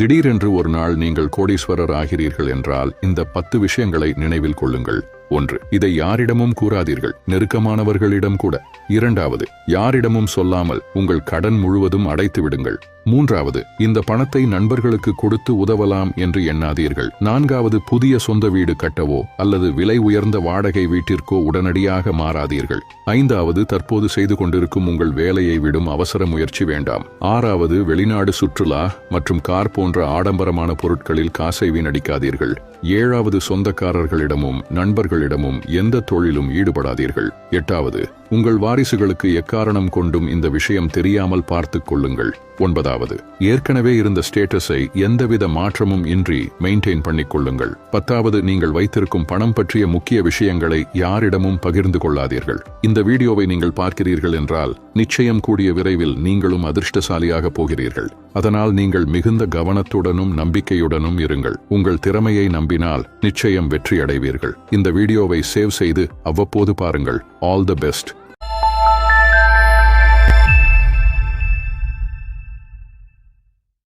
திடீரென்று ஒரு நாள் நீங்கள் கோடீஸ்வரர் ஆகிறீர்கள் என்றால் இந்த 10 விஷயங்களை நினைவில் கொள்ளுங்கள். 1. இதை யாரிடமும் கூறாதீர்கள், நெருக்கமானவர்களிடம் கூட. 2. யாரிடமும் சொல்லாமல் உங்கள் கடன் முழுவதும் அடைத்து விடுங்கள். 3. இந்த பணத்தை நண்பர்களுக்கு கொடுத்து உதவலாம் என்று எண்ணாதீர்கள். 4. புதிய சொந்த வீடு கட்டவோ அல்லது விலை உயர்ந்த வாடகை வீட்டிற்கோ உடனடியாக மாறாதீர்கள். 5. தற்போது செய்து கொண்டிருக்கும் உங்கள் வேலையை விடும் அவசர முயற்சி வேண்டாம். 6. வெளிநாடு சுற்றுலா மற்றும் கார் போன்ற ஆடம்பரமான பொருட்களில் காசை வீணடிக்காதீர்கள். 7. சொந்தக்காரர்களிடமும் நண்பர்களிடமும் எந்த தொழிலும் ஈடுபடாதீர்கள். 8. உங்கள் வாரிசுகளுக்கு எக்காரணம் கொண்டும் இந்த விஷயம் தெரியாமல் பார்த்துக் கொள்ளுங்கள். 9. ஏற்கனவே இருந்த ஸ்டேட்டஸை எந்தவித மாற்றமும் இன்றி மெயின்டைன் பண்ணிக் கொள்ளுங்கள். 10. நீங்கள் வைத்திருக்கும் பணம் பற்றிய முக்கிய விஷயங்களை யாரிடமும் பகிர்ந்து கொள்ளாதீர்கள். இந்த வீடியோவை நீங்கள் பார்க்கிறீர்கள் என்றால் நிச்சயம் கூடிய விரைவில் நீங்களும் அதிர்ஷ்டசாலியாக போகிறீர்கள். அதனால் நீங்கள் மிகுந்த கவனத்துடனும் நம்பிக்கையுடனும் இருங்கள். உங்கள் திறமையை நம்பினால் நிச்சயம் வெற்றி அடைவீர்கள். இந்த வீடியோவை சேவ் செய்து அவ்வப்போது பாருங்கள். All the best.